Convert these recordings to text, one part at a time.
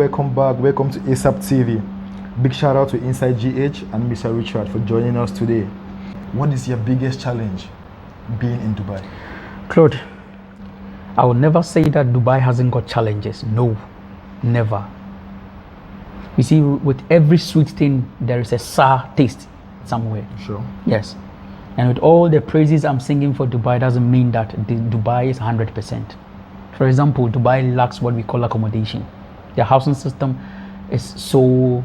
Welcome back. Welcome to ASAP TV. Big shout out to Inside GH and Mr. Richard for joining us today. What is your biggest challenge being in Dubai? Claude, I will never say that Dubai hasn't got challenges. No, never. You see, with every sweet thing, there is a sour taste somewhere. Sure. Yes. And with all the praises I'm singing for Dubai, doesn't mean that Dubai is 100%. For example, Dubai lacks what we call accommodation. Their housing system is so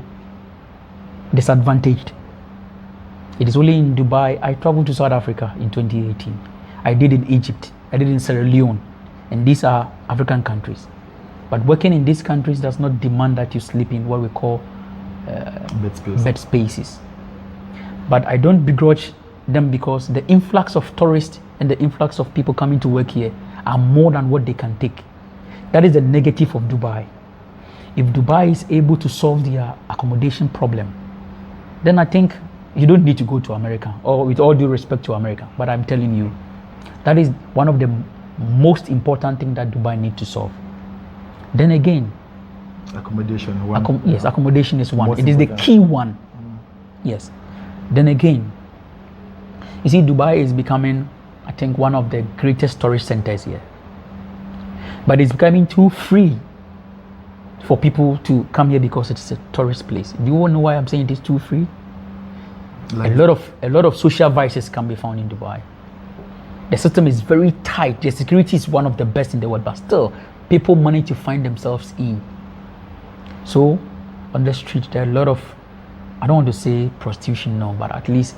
disadvantaged. It is only in Dubai. I traveled to South Africa in 2018. I did in Egypt. I did in Sierra Leone. And these are African countries. But working in these countries does not demand that you sleep in what we call bed spaces. But I don't begrudge them because the influx of tourists and the influx of people coming to work here are more than what they can take. That is the negative of Dubai. If Dubai is able to solve their accommodation problem, then I think you don't need to go to America, or with all due respect to America, but I'm telling you, that is one of the most important things that Dubai needs to solve. Then again, accommodation. Yes, accommodation is one. It is the key one. Yes. Then again, you see, Dubai is becoming, I think, one of the greatest tourist centers here. But it's becoming too free for people to come here because it's a tourist place. Do you know why I'm saying it is too free? Like a lot of social vices can be found in Dubai. The system is very tight. The security is one of the best in the world, but still, people manage to find themselves in. So, on the street, there are a lot of, I don't want to say prostitution now, but at least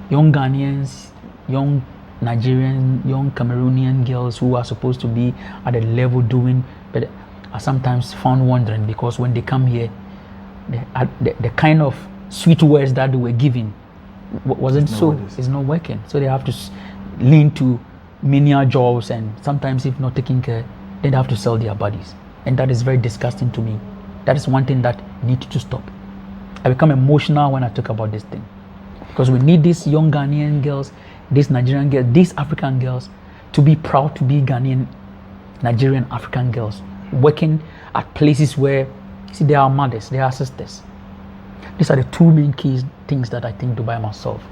young Ghanaians, young Nigerian, young Cameroonian girls who are supposed to be at a level doing, but are sometimes found wandering because when they come here, the kind of sweet words that they were giving it's not working. So they have to lean to menial jobs, and sometimes if not taking care, then they have to sell their bodies. And that is very disgusting to me. That is one thing that needs to stop. I become emotional when I talk about this thing. Because we need these young Ghanaian girls, these Nigerian girls, these African girls to be proud to be Ghanaian, Nigerian, African girls working at places where, see, they are mothers, they are sisters. These are the two main key things that I think Dubai must solve.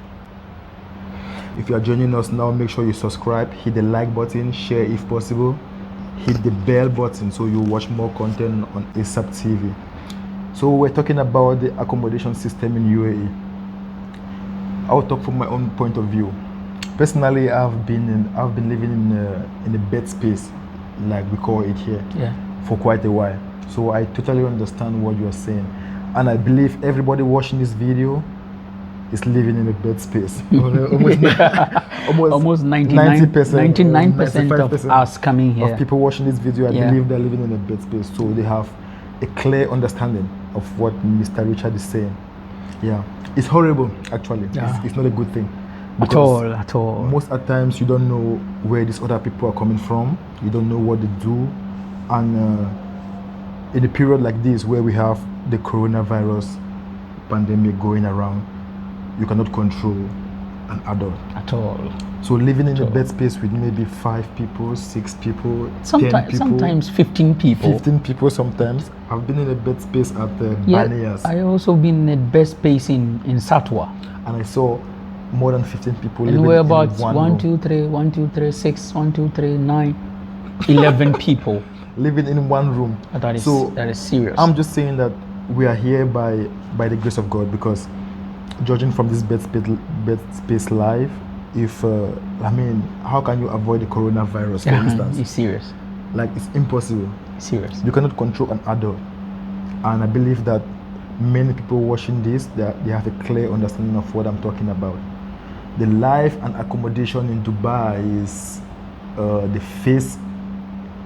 If you are joining us now, make sure you subscribe, hit the like button, share if possible, hit the bell button so you watch more content on ASAP TV. So we're talking about the accommodation system in UAE. I'll talk from my own point of view. Personally, I've been living in a bed space, like we call it here, for quite a while. So I totally understand what you're saying, and I believe everybody watching this video is living in a bed space. Almost 99% of us coming here, of people watching this video, I believe they're living in a bed space. So they have a clear understanding of what Mr. Richard is saying. Yeah, it's horrible actually. It's not a good thing. At all. Most at times you don't know where these other people are coming from. You don't know what they do. And in a period like this where we have the coronavirus pandemic going around, you cannot control an adult. At all. So living in a bed space with maybe 5 people, 6 people, 10 people. Sometimes 15 people. 15 people sometimes. I've been in a bed space at Banias. I also been in a bed space in Satwa. And I saw more than 15 people and living we're about in one 1, 2, 3, 1, 2, 3, 6, 1, 2, 3, 9, 11 people living in one room. That is serious. I'm just saying that we are here by the grace of God, because judging from this bed space life, if how can you avoid the coronavirus, for instance? It's serious. Like, it's impossible. Serious. You cannot control an adult, and I believe that many people watching this, they have a clear understanding of what I'm talking about. The life and accommodation in Dubai is the first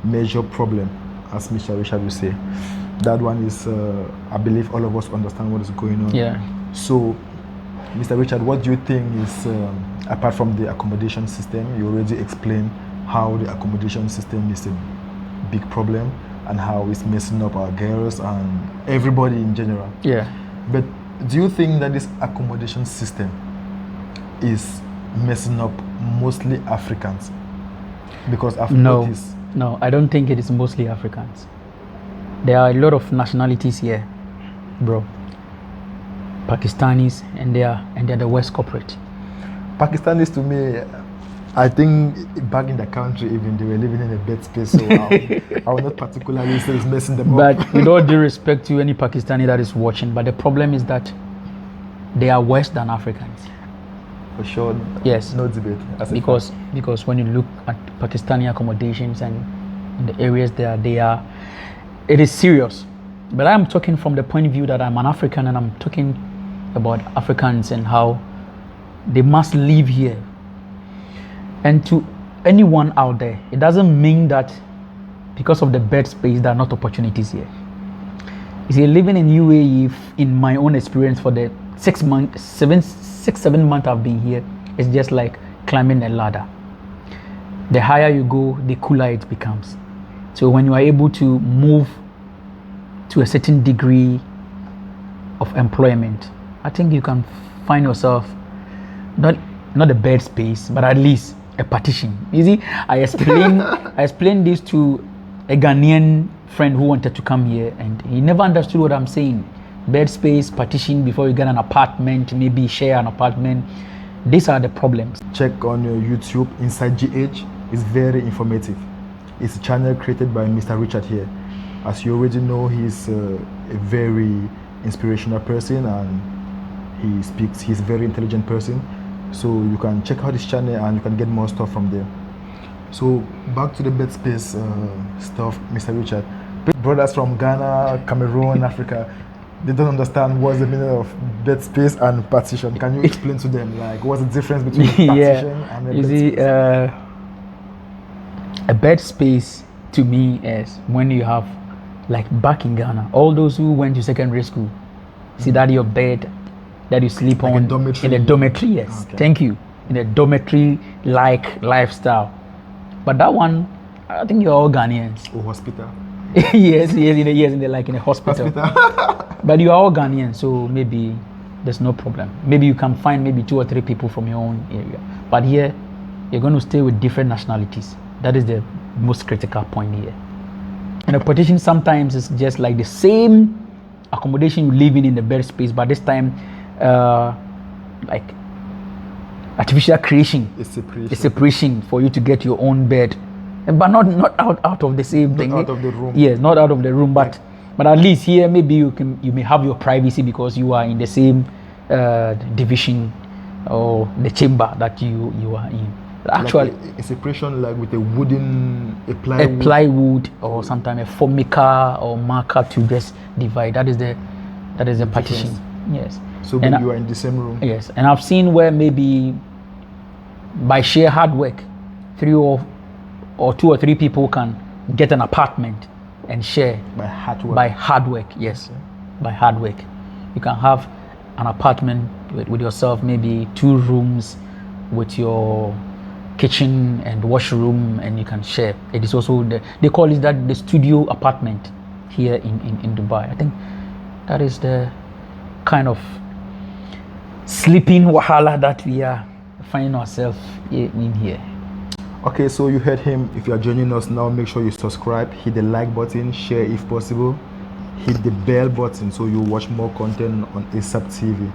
major problem, as Mr. Richard will say. That one is, I believe all of us understand what is going on. Yeah. So, Mr. Richard, what do you think is, apart from the accommodation system, you already explained how the accommodation system is a big problem and how it's messing up our girls and everybody in general. Yeah. But do you think that this accommodation system is messing up mostly Africans? Because I've noticed. No, I don't think it is mostly Africans. There are a lot of nationalities here, bro. Pakistanis, and they're the worst corporate. Pakistanis, to me, I think back in the country, even they were living in a bad space, so I will not particularly say it's messing them up. But with all due respect to any Pakistani that is watching, but the problem is that they are worse than Africans. For sure. Yes. No debate. Because when you look at Pakistani accommodations and in the areas it is serious. But I'm talking from the point of view that I'm an African, and I'm talking about Africans and how they must live here. And to anyone out there, it doesn't mean that because of the bed space there are not opportunities here. You see, living in UAE, in my own experience, for the 7 months I've been here, it's just like climbing a ladder. The higher you go, the cooler it becomes. So when you are able to move to a certain degree of employment, I think you can find yourself not a bed space, but at least a partition. You see, I explained this to a Ghanaian friend who wanted to come here, and he never understood what I'm saying. Bed space, partition before you get an apartment, maybe share an apartment. These are the problems. Check on your YouTube, Inside GH. It's very informative. It's a channel created by Mr. Richard here. As you already know, he's a very inspirational person, and he's a very intelligent person. So you can check out his channel and you can get more stuff from there. So back to the bed space stuff, Mr. Richard. Brothers from Ghana, Cameroon, Africa, they don't understand what's the meaning of bed space and partition. Can you explain to them, like, what's the difference between partition and a bed space? A bed space to me is when you have, like back in Ghana, all those who went to secondary school, see that your bed that you sleep like on in a dormitory, yes. Okay. Thank you. In a dormitory-like lifestyle. But that one, I think you're all Ghanaians. Or hospital. yes, in a hospital. But you are all Ghanaians, so maybe there's no problem. Maybe you can find maybe 2 or 3 people from your own area. But here, you're going to stay with different nationalities. That is the most critical point here. And a partition sometimes is just like the same accommodation you live in the bed space, but this time, like artificial creation, a separation for you to get your own bed, but not out of the same thing. Not out of the room. Yes, not out of the room, but at least here maybe you may have your privacy because you are in the same division or the chamber that you are in. Actually, like a separation, like with a plywood or sometimes a formica or marker to just divide. That is the partition. Yes. So when you are in the same room. Yes, and I've seen where maybe by sheer hard work, 3 or 2 or 3 people can get an apartment and share by hard work. By hard work, yes. Okay. By hard work, you can have an apartment with yourself, maybe 2 rooms with your kitchen and washroom, and you can share. It is also they call it that the studio apartment here in Dubai. I think that is the kind of sleeping wahala that we are finding ourselves in here. Okay, so you heard him. If you are joining us now, make sure you subscribe, hit the like button, share if possible, hit the bell button so you watch more content on ASAP TV.